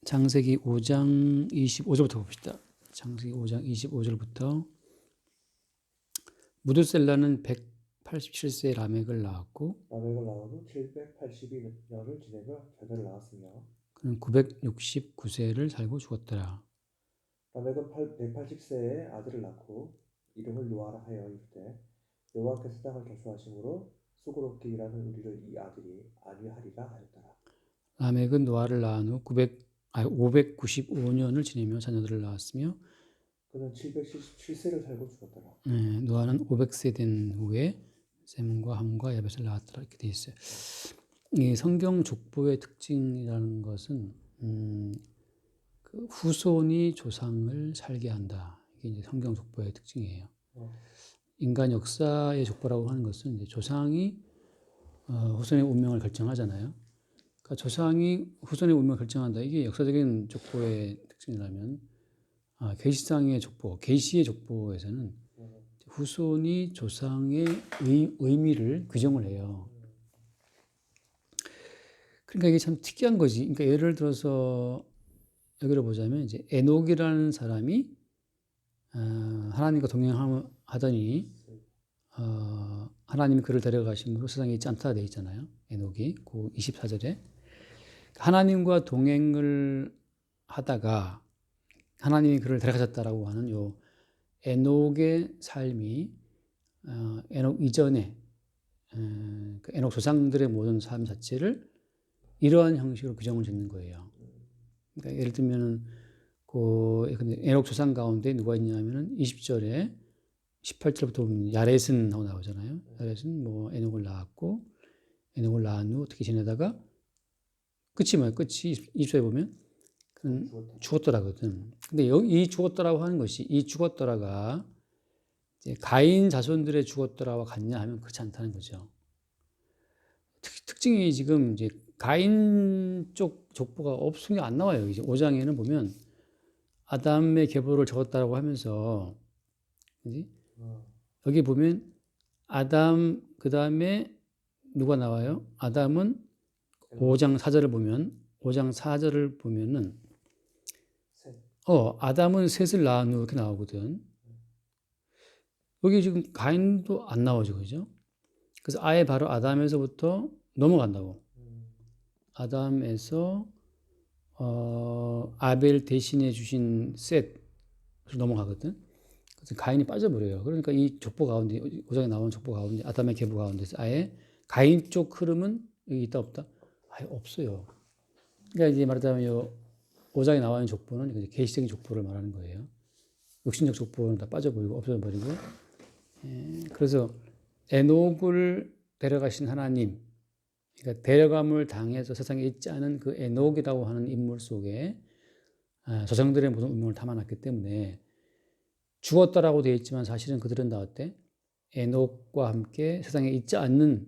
창세기 5장 25절부터 봅시다. 창세기 5장 25절부터 무드셀라는 187세에 라멕을 낳았고 라멕을 낳아도 782년을 지내며 자녀를 낳았으며 그는 969세를 살고 죽었더라. 라멕은 180세에 아들을 낳고 이름을 노아라 하여 이르되 여호와께서 땅을 결수하심으로 수고롭게 일하는 우리를 이 아들이 안위하리라 하였더라. 라멕은 노아를 낳은 후 595년을 지내며 자녀들을 낳았으며 그는 777세를 살고 죽었더라. 노아는 500세 된 후에 셈과 함과 야벳을 낳았더라. 이렇게 돼 있어요. 이 성경 족보의 특징이라는 것은 그 후손이 조상을 살게 한다. 이게 이제 성경 족보의 특징이에요. 인간 역사의 족보라고 하는 것은 이제 조상이 후손의 운명을 결정하잖아요. 그러니까 조상이 후손의 운명을 결정한다. 이게 역사적인 족보의 특징이라면 계시상의 족보, 계시의 족보에서는 후손이 조상의 의미를 규정을 해요. 그러니까 이게 참 특이한 거지. 그러니까 예를 들어서 여기를 보자면 이제 에녹이라는 사람이 하나님과 동행하더니 하나님이 그를 데려가심으로 세상에 있지 않다 되어 있잖아요. 에녹이 그 24절에 하나님과 동행을 하다가 하나님이 그를 데려가셨다라고 하는 요 에녹의 삶이 에녹 이전에 그 에녹 조상들의 모든 삶 자체를 이러한 형식으로 규정을 짓는 거예요. 그러니까 예를 들면은 그 에녹 조상 가운데 누가 있냐면은 20절에 18절부터 보면 야렛은 하고 나오잖아요. 야렛은 뭐 에녹을 낳았고 에녹을 낳은 후 어떻게 지내다가 끝이 뭐예요? 끝이 20절에 보면 그는 죽었더라거든. 근데 이 죽었더라고 하는 것이 이 죽었더라가 이제 가인 자손들의 죽었더라와 같냐 하면 그렇지 않다는 거죠. 특징이 지금 이제 가인 쪽 족보가 없은 게 안 나와요. 이제 5장에는 보면 아담의 계보를 적었다라고 하면서 여기 보면 아담 그 다음에 누가 나와요? 아담은 5장 4절을 보면은 아담은 셋을 낳은 후 이렇게 나오거든. 여기 지금 가인도 안 나오죠, 그죠? 그래서 아예 바로 아담에서부터 넘어간다고. 아담에서 아벨 대신해 주신 셋으로 넘어가거든. 그래서 가인이 빠져버려요. 그러니까 이 족보 가운데 5장에 나오는 족보 가운데 아담의 계보 가운데서 아예 가인 쪽 흐름은 여기 있다 없다? 아예 없어요. 그러니까 이제 말하자면 5장에 나와 있는 족보는 이제 계시적인 족보를 말하는 거예요. 육신적 족보는 다 빠져버리고 없어버리고. 그래서 에녹을 데려가신 하나님, 그러니까 데려감을 당해서 세상에 있지 않은 그 에녹이라고 하는 인물 속에 조상들의 모든 운명을 담아놨기 때문에 죽었다라고 되어 있지만 사실은 그들은 다 어때? 에녹과 함께 세상에 있지 않는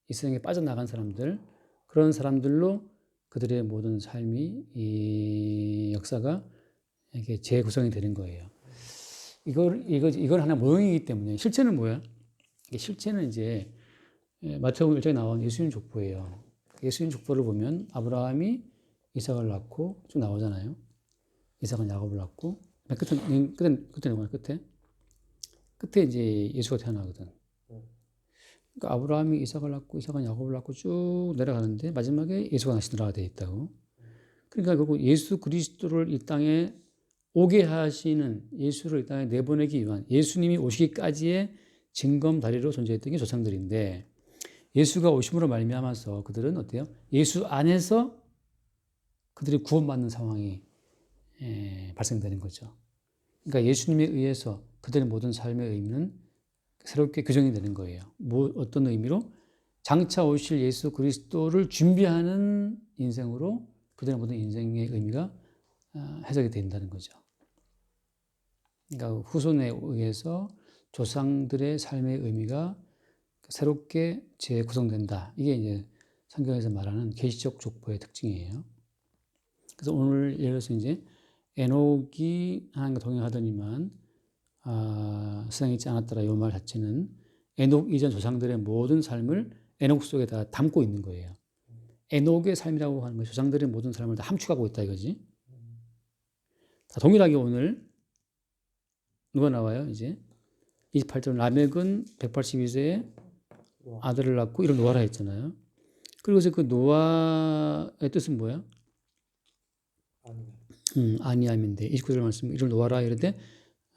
이 세상에 빠져나간 사람들, 그런 사람들로 그들의 모든 삶이 이 역사가 이렇게 재구성이 되는 거예요. 이건 하나 모형이기 때문에 실체는 뭐야? 실체는 이제 마태복음 1장에 나온 예수님 족보예요. 예수님 족보를 보면 아브라함이 이삭을 낳고 쭉 나오잖아요. 이삭은 야곱을 낳고 끝에 이제 예수가 태어나거든. 그러니까 아브라함이 이삭을 낳고 이삭은 야곱을 낳고 쭉 내려가는데 마지막에 예수가 나시더라 되어 있다고. 그러니까 결국 예수 그리스도를 이 땅에 오게 하시는 예수를 이 땅에 내보내기 위한 예수님이 오시기까지의 징검다리로 존재했던 게 조상들인데 예수가 오심으로 말미암아서 그들은 어때요? 예수 안에서 그들이 구원받는 상황이 발생되는 거죠. 그러니까 예수님에 의해서 그들의 모든 삶의 의미는 새롭게 규정이 되는 거예요. 어떤 의미로? 장차 오실 예수 그리스도를 준비하는 인생으로 그들의 모든 인생의 의미가 해석이 된다는 거죠. 그러니까 후손에 의해서 조상들의 삶의 의미가 새롭게 재구성된다. 이게 이제 성경에서 말하는 계시적 족보의 특징이에요. 그래서 오늘 예를 들어서 이제 에녹이 하나님과 동행하더니만 세상에 있지 않았더라. 이 말 자체는 에녹 이전 조상들의 모든 삶을 에녹 속에 다 담고 있는 거예요. 에녹의 삶이라고 하는 건 조상들의 모든 삶을 다 함축하고 있다 이거지. 자, 동일하게 오늘 누가 나와요? 이제 28절 라멕은 182세에 아들을 낳고 이를 노아라 했잖아요. 그리고 이제 그 노아의 뜻은 뭐야? 아니함인데 29절 말씀 이를 노아라 이르되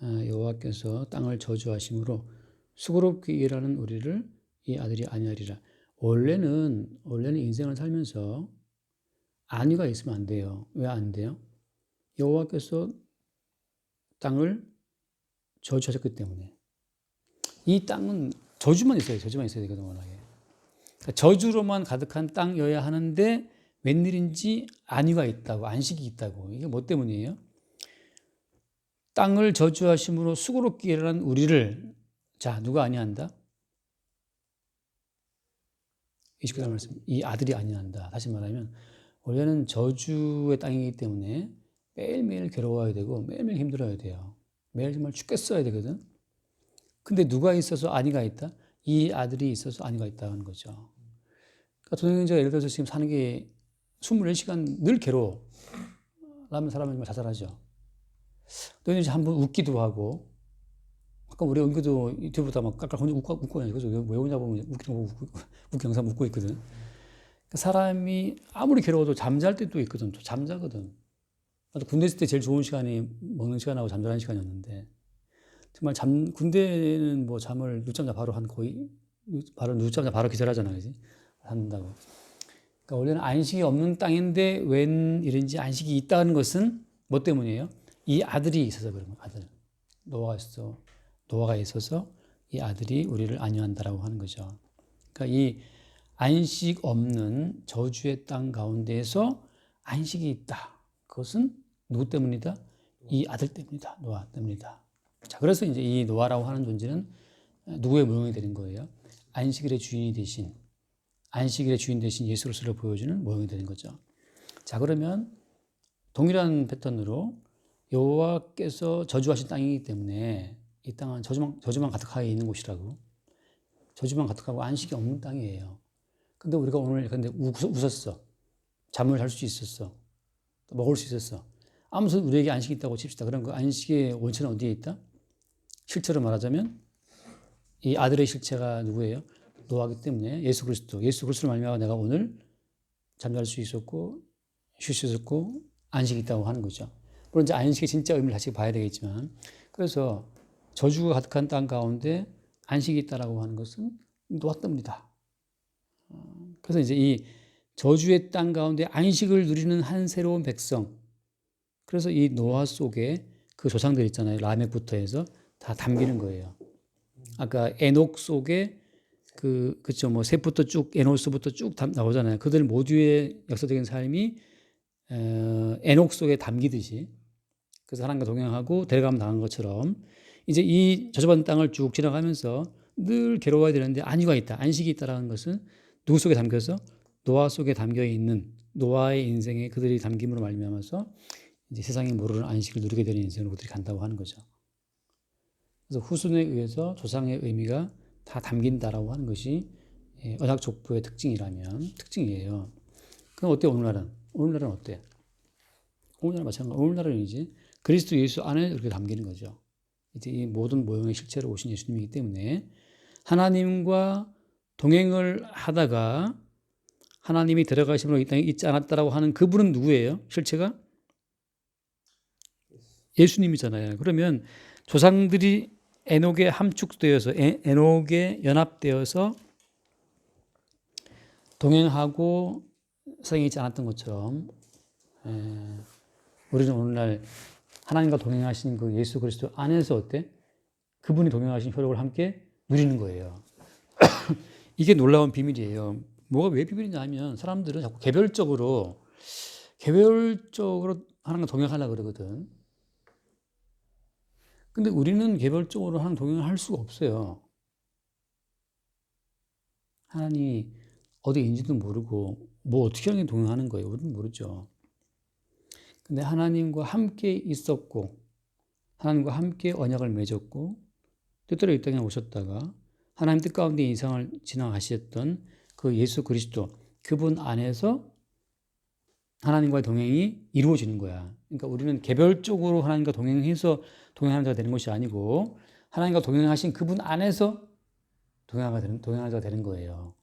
여호와께서 땅을 저주하심으로 수고롭게 일하는 우리를 이 아들이 아니하리라. 원래는 인생을 살면서 안위가 있으면 안 돼요. 왜 안 돼요? 여호와께서 땅을 저주하셨기 때문에. 이 땅은 저주만 있어야 되거든, 워낙에. 그러니까 저주로만 가득한 땅이어야 하는데 웬일인지 안위가 있다고, 안식이 있다고. 이게 뭐 때문이에요? 땅을 저주하심으로 수고롭게 일하는 우리를, 자, 누가 안위한다? 29절 말씀. 이 아들이 안위한다. 다시 말하면, 원래는 저주의 땅이기 때문에 매일매일 괴로워야 되고, 매일매일 힘들어야 돼요. 매일 정말 죽겠어야 되거든. 근데 누가 있어서 안위가 있다? 이 아들이 있어서 안위가 있다는 거죠. 그러니까 동행자가 예를 들어서 지금 사는 게 24시간 늘 괴로워. 라면 사람은 정말 자살하죠. 또 이제 한번 웃기도 하고, 아까 우리 은규도 유튜브보다 막 깔깔 혼자 웃고 있는 거죠. 왜 웃냐 보면 웃기는 거 웃기 영상 웃고 있거든. 그러니까 사람이 아무리 괴로워도 잠잘 때도 있거든. 또 잠자거든. 나도 군대 있을 때 제일 좋은 시간이 먹는 시간하고 잠자는 시간이었는데, 정말 군대는 뭐 잠을 늦잠자 바로 늦잠자 바로 기절하잖아, 그지? 한다고. 그러니까 원래는 안식이 없는 땅인데 웬일인지 안식이 있다는 것은 뭐 때문이에요? 이 아들이 있어서 그런 거예요. 아들. 노아가 있어서 이 아들이 우리를 안위한다라고 하는 거죠. 그러니까 이 안식 없는 저주의 땅 가운데에서 안식이 있다. 그것은 누구 때문이다? 이 아들 때문이다. 노아 때문이다. 자, 그래서 이제 이 노아라고 하는 존재는 누구의 모형이 되는 거예요? 안식일의 주인 대신 예수 그리스도를 보여주는 모형이 되는 거죠. 자, 그러면 동일한 패턴으로 여호와께서 저주하신 땅이기 때문에 이 땅은 저주만 가득하게 있는 곳이라고. 저주만 가득하고 안식이 없는 땅이에요. 근데 우리가 오늘 웃었어. 잠을 잘 수 있었어. 먹을 수 있었어. 아무튼 우리에게 안식이 있다고 칩시다. 그럼 그 안식의 원천은 어디에 있다? 실제로 말하자면 이 아들의 실체가 누구예요? 노아기 때문에 예수 그리스도를 말미암아 내가 오늘 잠잘 수 있었고 쉴 수 있었고 안식이 있다고 하는 거죠. 물론 이제 안식의 진짜 의미를 다시 봐야 되겠지만, 그래서 저주가 가득한 땅 가운데 안식이 있다라고 하는 것은 노아 때문이다. 그래서 이제 이 저주의 땅 가운데 안식을 누리는 한 새로운 백성. 그래서 이 노아 속에 그 조상들 있잖아요. 라멕부터 해서 다 담기는 거예요. 아까 에녹 속에 그쵸, 뭐 셋부터 쭉 에노스부터 쭉 나오잖아요. 그들 모두의 역사적인 삶이 에녹 속에 담기듯이, 그래서 하나님과 동행하고 데려가면 당한 것처럼 이제 이 저주받은 땅을 쭉 지나가면서 늘 괴로워야 되는데 안위가 있다, 안식이 있다라는 것은 누구 속에 담겨서? 노아 속에 담겨 있는 노아의 인생에 그들이 담김으로 말미암아서 이제 세상이 모르는 안식을 누리게 되는 인생으로 그들이 간다고 하는 거죠. 그래서 후손에 의해서 조상의 의미가 다 담긴다라고 하는 것이 언약 족보의 특징이에요. 그럼 어때 오늘날은? 오늘날은 어때? 오늘날은 마찬가지. 오늘날은 이제 그리스도 예수 안에 이렇게 담기는 거죠. 이제 이 모든 모형의 실체로 오신 예수님이기 때문에 하나님과 동행을 하다가 하나님이 데려가심으로 이 땅에 있지 않았다라고 하는 그분은 누구예요? 실체가? 예수님이잖아요. 그러면 조상들이 에녹에 함축되어서 에녹에 연합되어서 동행하고 세상에 있지 않았던 것처럼 우리는 오늘날 하나님과 동행하신 그 예수 그리스도 안에서 어때? 그분이 동행하신 효력을 함께 누리는 거예요. 이게 놀라운 비밀이에요. 뭐가 왜 비밀이냐 하면 사람들은 자꾸 개별적으로 하나님과 동행하려고 그러거든. 근데 우리는 개별적으로 하나님 동행을 할 수가 없어요. 하나님이 어디인지도 모르고 뭐 어떻게 하는 게 동행하는 거예요. 우리는 모르죠. 근데 하나님과 함께 있었고 하나님과 함께 언약을 맺었고 때때로 이 땅에 오셨다가 하나님 뜻 가운데 인생을 지나가셨던 그 예수 그리스도 그분 안에서 하나님과의 동행이 이루어지는 거야. 그러니까 우리는 개별적으로 하나님과 동행해서 동행하는 자가 되는 것이 아니고 하나님과 동행하신 그분 안에서 동행하는 자가 되는 거예요.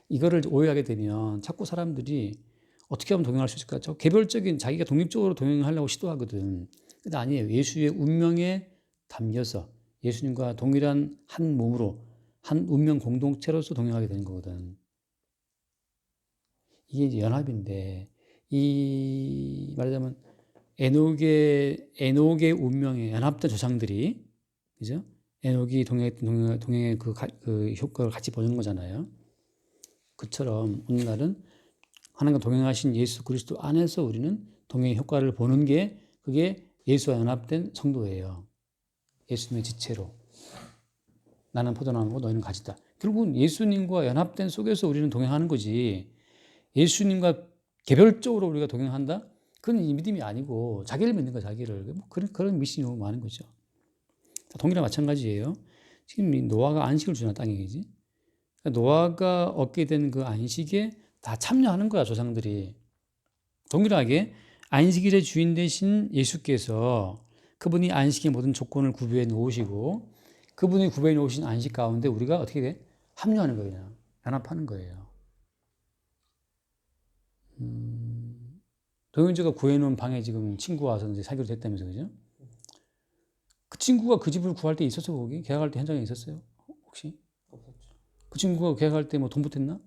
이거를 오해하게 되면 자꾸 사람들이 어떻게 하면 동행할 수 있을까? 저 개별적인 자기가 독립적으로 동행하려고 시도하거든. 근데 아니에요. 예수의 운명에 담겨서 예수님과 동일한 한 몸으로 한 운명 공동체로서 동행하게 되는 거거든. 이게 이제 연합인데 이 말하자면 에녹의 운명에 연합된 조상들이 그죠? 에녹이 동행의 그 효과를 같이 보는 거잖아요. 그처럼 오늘날은 하나님과 동행하신 예수 그리스도 안에서 우리는 동행의 효과를 보는 게 그게 예수와 연합된 성도예요. 예수님의 지체로 나는 포도나무고 너희는 가지다. 결국은 예수님과 연합된 속에서 우리는 동행하는 거지. 예수님과 개별적으로 우리가 동행한다? 그건 믿음이 아니고 자기를 믿는 거야, 자기를. 뭐 그런 미신이 너무 많은 거죠. 동일한 마찬가지예요. 지금 노아가 안식을 주나 땅에 그지? 노아가 얻게 된 그 안식에 다 참여하는 거야, 조상들이. 동일하게 안식일의 주인 되신 예수께서 그분이 안식의 모든 조건을 구비해 놓으시고 그분이 구비해 놓으신 안식 가운데 우리가 어떻게 돼? 합류하는 거예요. 연합하는 거예요. 도영주가 구해놓은 방에 지금 친구가 와서 이제 살기로 됐다면서, 그죠? 그 친구가 그 집을 구할 때 있었어, 거기? 계약할 때 현장에 있었어요? 혹시? 없었죠. 그 친구가 계약할 때 뭐 돈 보탰나?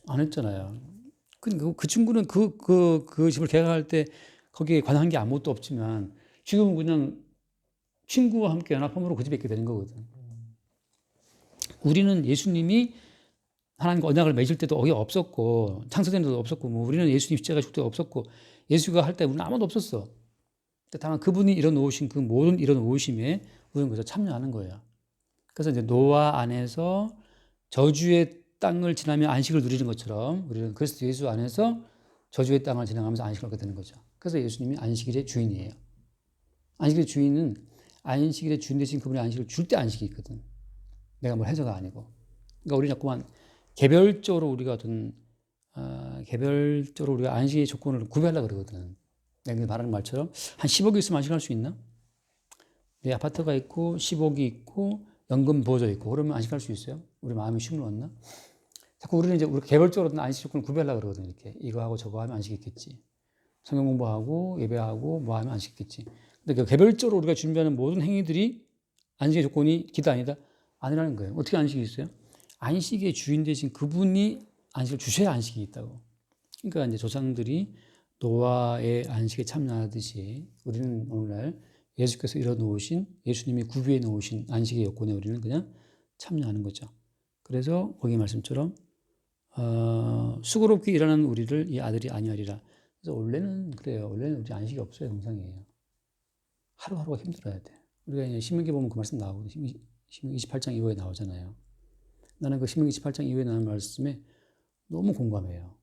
안 했잖아요. 그 친구는 그 집을 계약할 때 거기에 관한 게 아무것도 없지만 지금은 그냥 친구와 함께 연합함으로 그 집에 있게 되는 거거든. 우리는 예수님이 하나님과 언약을 맺을 때도 거기 없었고 창세된 데도 없었고 뭐 우리는 예수님 십자가 죽을 때도 없었고 예수가 할 때 우리는 아무도 없었어. 다만 그분이 이뤄놓으신 그 모든 이뤄놓으심에 우리는 그래서 참여하는 거예요. 그래서 이제 노아 안에서 저주의 땅을 지나며 안식을 누리는 것처럼 우리는 그리스도 예수 안에서 저주의 땅을 지나가면서 안식을 얻게 되는 거죠. 그래서 예수님이 안식일의 주인이에요. 안식일의 주인은 안식일의 주인 대신 그분이 안식을 줄 때 안식이 있거든. 내가 뭘 해서가 아니고. 그러니까 우리 자꾸만 개별적으로 우리가 개별적으로 우리가 안식의 조건을 구별하려고 그러거든. 내가 말하는 말처럼 한 10억이 있으면 안식할 수 있나? 내 아파트가 있고 10억이 있고 연금 보조 있고 그러면 안식할 수 있어요? 우리 마음이 쉼을 얻나? 자꾸 우리는 이제 우리 개별적으로 안식 조건을 구별하려고 그러거든. 이렇게 이거 하고 저거 하면 안식이 있겠지. 성경 공부하고 예배하고 뭐 하면 안식이 있겠지. 근데 그 개별적으로 우리가 준비하는 모든 행위들이 안식의 조건이 기도 아니다? 아니라는 거예요. 어떻게 안식이 있어요? 안식의 주인 되신 그분이 안식을 주셔야 안식이 있다고. 그러니까 이제 조상들이 노아의 안식에 참여하듯이 우리는 오늘날 예수께서 이뤄놓으신 예수님이 구비해 놓으신 안식의 여건에 우리는 그냥 참여하는 거죠. 그래서 거기 말씀처럼 수고롭게 일하는 우리를 이 아들이 아니하리라. 그래서 원래는 그래요. 원래는 우리 안식이 없어요. 정상이에요. 하루하루가 힘들어야 돼. 우리가 이제 신명기 보면 그 말씀 나오고 신명기 28장 이후에 나오잖아요. 나는 그 신명기 28장 이후에 나오는 말씀에 너무 공감해요.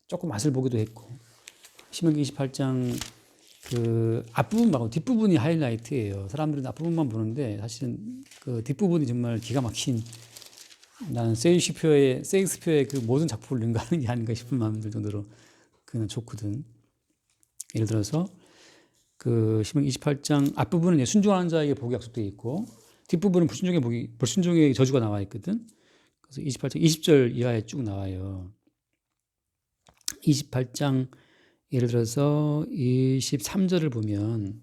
조금 맛을 보기도 했고 신명기 28장 그 앞부분 말고 뒷부분이 하이라이트예요. 사람들은 앞부분만 보는데 사실은 그 뒷부분이 정말 기가 막힌 나는 세익스피어의 그 모든 작품을 능가하는 게 아닌가 싶은 마음이 들 정도로 그는 좋거든. 예를 들어서 그 신명기 28장 앞부분은 순종하는 자에게 복이 약속되어 있고 뒷부분은 불순종의 저주가 나와 있거든. 그래서 28장 20절 이하에 쭉 나와요. 28장 예를 들어서 23절을 보면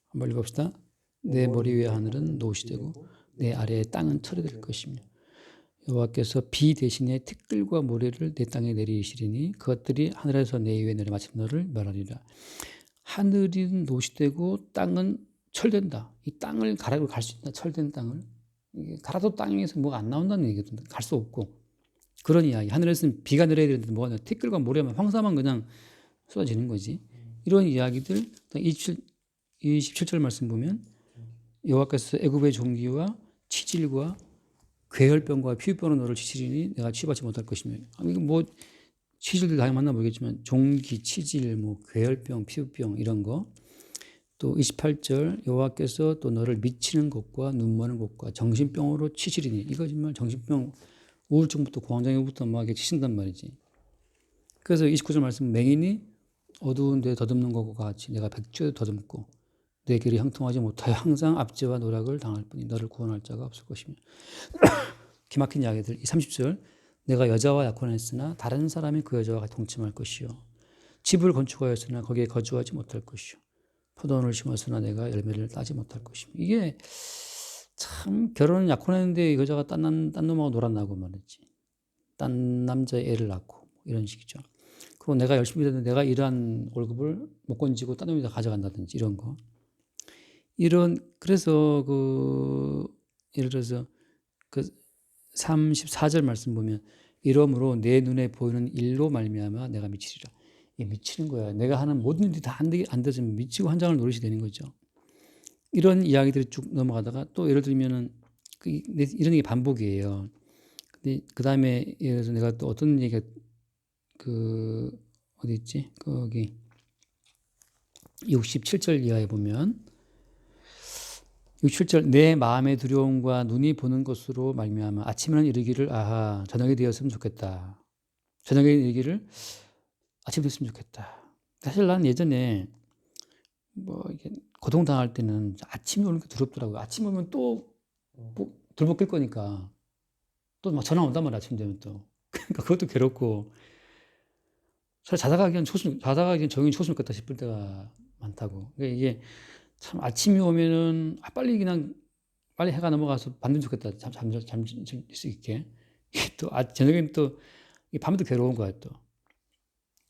한번 읽어봅시다. 내 머리 위의 하늘은 노릇이 되고 내 아래의 땅은 철이 될 것이며 여호와께서 비 대신에 티끌과 모래를 내 땅에 내리시리니 그것들이 하늘에서 내 위에 내려 마침 너를 멸하리라. 하늘은 노릇이 되고 땅은 철된다. 이 땅을 가라고 갈 수 있다. 철된 땅을. 이게 가라도 땅에서 뭐가 안 나온다는 얘기거든. 갈 수 없고. 그런 이야기. 하늘에서는 비가 내려야 되는데 뭐가 나요? 티끌과 모래만 황사만 그냥 쏟아지는 거지. 이런 이야기들 27절 말씀 보면 여호와께서 애굽의 종기와 치질과 괴혈병과 피부병으로 너를 치시리니 내가 치유받지 못할 것이며 이거 뭐 치질들 다양히 만나보겠지만 종기, 치질, 뭐 괴혈병, 피부병 이런 거. 또 28절 여호와께서 또 너를 미치는 것과 눈머는 것과 정신병으로 치시리니 이거 정말 정신병 우울증부터 공황장애부터 막 이렇게 치신단 말이지. 그래서 29절 말씀 맹인이 어두운 데 더듬는 것과 같이 내가 백주에 더듬고 내 길이 형통하지 못하여 항상 압제와 노력을 당할 뿐이 너를 구원할 자가 없을 것이며. 기막힌 이야기들. 이 30절 내가 여자와 약혼했으나 다른 사람이 그 여자와 동침할 것이요 집을 건축하였으나 거기에 거주하지 못할 것이요 포도원을 심었으나 내가 열매를 따지 못할 것이며. 이게 참 결혼은 약혼했는데 이 여자가 딴 놈하고 놀았나고 말이지. 딴 남자의 애를 낳고 이런 식이죠. 그리고 내가 열심히 일했는데 내가 일한 월급을 못 건지고 딴 놈이 다 가져간다든지 이런 거. 그래서 예를 들어서 그 34절 말씀 보면 이러므로 내 눈에 보이는 일로 말미암아 내가 미치리라. 이게 미치는 거야. 내가 하는 모든 일이 다 안 되지만 미치고 환장을 노릇이 되는 거죠. 이런 이야기들이 쭉 넘어가다가 또 예를 들면은 이런 얘기 반복이에요. 근데 그 다음에 예를 들어서 내가 또 어떤 얘기가 어디 있지? 거기 67절 이하에 보면 67절 내 마음의 두려움과 눈이 보는 것으로 말미암아 아침에는 이르기를 아하 저녁이 되었으면 좋겠다. 저녁에 이르기를 아침이 됐으면 좋겠다. 사실 난 예전에 이게 고통당할 때는 아침이 오는 게 두렵더라고요. 아침 오면 또 들볶일 거니까 또 막 전화 온단 말이야. 아침 되면 또. 그러니까 그것도 괴롭고 자다가 그냥 정이 초심 같다 싶을 때가 많다고. 그러니까 이게 참 아침이 오면은 빨리 해가 넘어가서 밤되면 좋겠다. 잠잘 수 있게. 또 저녁에는 또 밤도 괴로운 거야 또.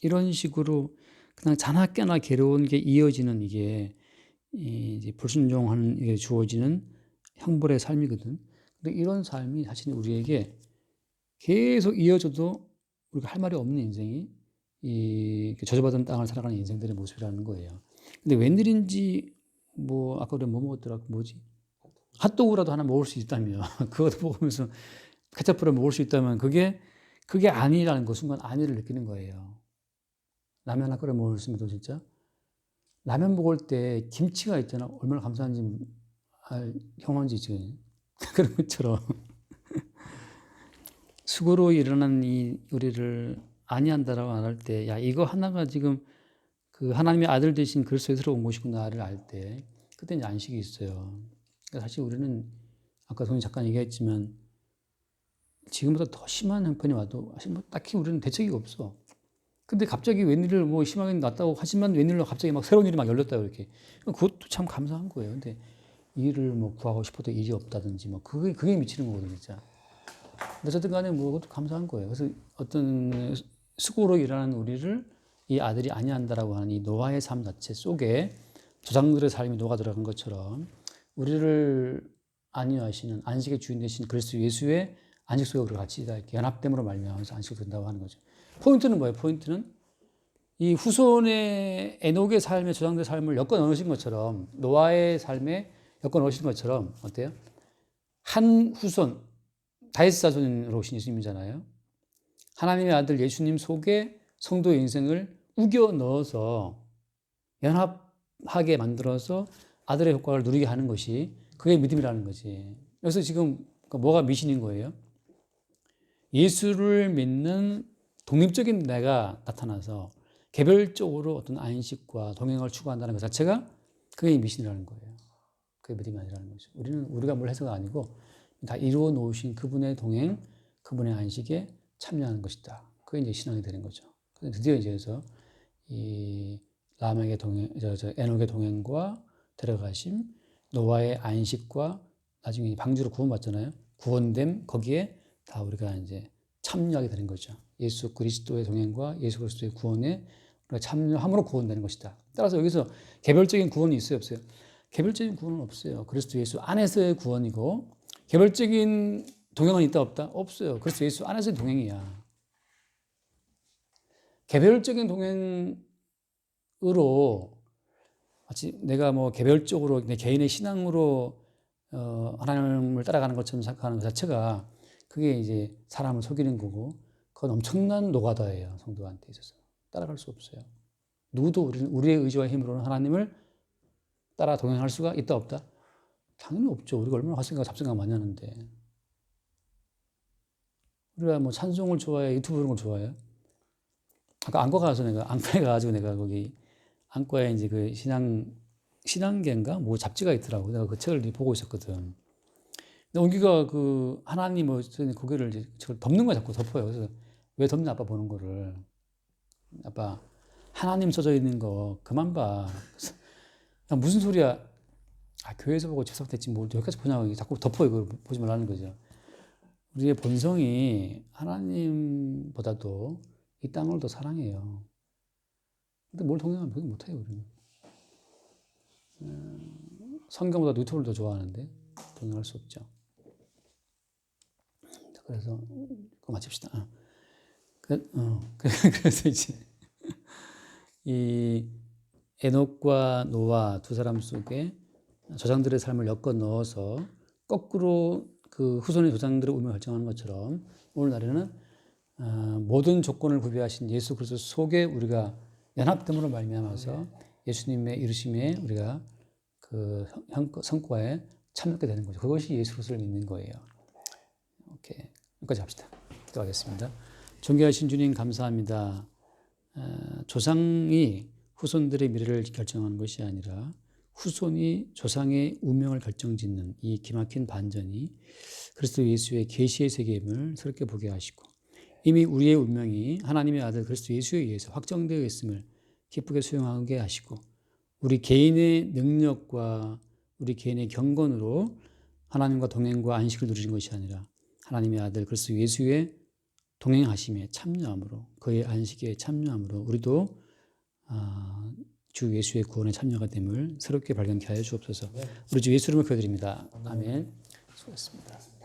이런 식으로 그냥 자나깨나 괴로운 게 이어지는 이게 이제 불순종하는 이게 주어지는 형벌의 삶이거든. 근데 이런 삶이 사실 우리에게 계속 이어져도 우리가 할 말이 없는 인생이 이 저주받은 땅을 살아가는 인생들의 모습이라는 거예요. 근데 웬일인지 아까 우리 뭐 먹었더라? 뭐지? 핫도그라도 하나 먹을 수 있다면 그것도 먹으면서 케첩으로 먹을 수 있다면 그게 아니라는 거 순간 아니를 느끼는 거예요. 라면 하나 끓여 먹었으면 진짜 라면 먹을 때 김치가 있잖아. 얼마나 감사한지 형언지 지금 그런 것처럼 수고로 일어난 이 우리를 아니한다라고 안 할 때, 야 이거 하나가 지금 그 하나님의 아들 되신 그리스도에서 온 것이구나를 알 때, 그때 이제 안식이 있어요. 그러니까 사실 우리는 아까 손이 잠깐 얘기했지만 지금보다 더 심한 형편이 와도 사실 딱히 우리는 대책이 없어. 근데 갑자기 웬일을 심하게 났다고 하지만 웬일로 갑자기 막 새로운 일이 막 열렸다 이렇게. 그것도 참 감사한 거예요. 근데 일을 구하고 싶어도 일이 없다든지 그게 미치는 거거든요, 진짜. 어쨌든 간에 그것도 감사한 거예요. 그래서 어떤 수고로 일하는 우리를 이 아들이 아니한다라고 하는 이 노아의 삶 자체 속에 조상들의 삶이 녹아 들어간 것처럼 우리를 안위하시는 안식의 주인 되신 그리스도 예수의 안식 속에 우리가 같이 이렇게 연합됨으로 말미암아서 안식이 된다고 하는 거죠. 포인트는 뭐예요? 포인트는 이 후손의 에녹의 삶의 조상들의 삶을 엮어 넣으신 것처럼 노아의 삶에 엮어 넣으신 것처럼 어때요? 한 후손 다윗 자손으로 오신 예수님이잖아요. 하나님의 아들 예수님 속에 성도의 인생을 우겨 넣어서 연합하게 만들어서 아들의 효과를 누리게 하는 것이 그게 믿음이라는 거지. 그래서 지금 뭐가 미신인 거예요? 예수를 믿는 독립적인 내가 나타나서 개별적으로 어떤 안식과 동행을 추구한다는 것 자체가 그게 미신이라는 거예요. 그게 믿음이 아니라는 거죠. 우리가 뭘 해서가 아니고 다 이루어 놓으신 그분의 동행, 그분의 안식에 참여하는 것이다. 그게 이제 신앙이 되는 거죠. 드디어 이제 그래서 이 람에게 에녹의 동행과 데려가심, 노아의 안식과 나중에 방주로 구원받잖아요. 구원됨 거기에 다 우리가 이제 참여하게 되는 거죠. 예수 그리스도의 동행과 예수 그리스도의 구원에 우리가 참여함으로 구원되는 것이다. 따라서 여기서 개별적인 구원이 있어요, 없어요? 개별적인 구원은 없어요. 그리스도 예수 안에서의 구원이고 개별적인 동행은 있다 없다? 없어요. 그리스도 예수 안에서의 동행이야. 개별적인 동행으로 마치 내가 개별적으로 내 개인의 신앙으로 하나님을 따라가는 것처럼 생각하는 것 자체가 그게 이제 사람을 속이는 거고 그건 엄청난 노가다예요. 성도한테 있어서. 따라갈 수 없어요. 누구도 우리의 의지와 힘으로는 하나님을 따라 동행할 수가 있다 없다? 당연히 없죠. 우리가 얼마나 헛생각 잡생각 많이 하는데. 우리가 찬송을 좋아해? 유튜브 보는 걸 좋아해요? 아까 안과 가서 내가 안과에 가가지고 내가 거기 안과에 이제 그 신앙계인가 뭐 잡지가 있더라고. 내가 그 책을 보고 있었거든. 근데 원기가 그 하나님 뭐 고개를 이제 저걸 덮는 거야 자꾸 덮어요. 그래서 왜 덮냐 아빠 보는 거를. 아빠 하나님 써져 있는 거 그만 봐. 그래서 나 무슨 소리야? 아 교회에서 보고 접속됐지 뭘 여기까지 보냐고 자꾸 덮어 이걸 보지 말라는 거죠. 우리의 본성이 하나님보다도 이 땅을 더 사랑해요. 근데 뭘 동경하면 그게 못해요 우리는. 성경보다 유튜브를 더 좋아하는데 동경할 수 없죠. 그래서 그거 마칩시다. 그래서 이제 이 에녹과 노아 두 사람 속에 조상들의 삶을 엮어 넣어서 거꾸로 그 후손의 조상들의 운명을 결정하는 것처럼 오늘날에는 모든 조건을 구비하신 예수 그리스도 속에 우리가 연합됨으로 말미암아서 예수님의 이루심에 우리가 그 성과에 참여하게 되는 거죠. 그것이 예수 그리스도를 믿는 거예요. 오케이. 여기까지 합시다. 기도하겠습니다. 존귀하신 주님 감사합니다. 조상이 후손들의 미래를 결정하는 것이 아니라 후손이 조상의 운명을 결정짓는 이 기막힌 반전이 그리스도 예수의 계시의 세계임을 새롭게 보게 하시고 이미 우리의 운명이 하나님의 아들 그리스도 예수에 의해서 확정되어 있음을 기쁘게 수용하게 하시고 우리 개인의 능력과 우리 개인의 경건으로 하나님과 동행과 안식을 누리는 것이 아니라 하나님의 아들 그리스도 예수의 동행하심에 참여함으로 그의 안식에 참여함으로 우리도 주 예수의 구원에 참여가 됨을 새롭게 발견케 하여 주옵소서. 우리 주 예수 이름으로 기도드립니다. 아멘. 수고했습니다.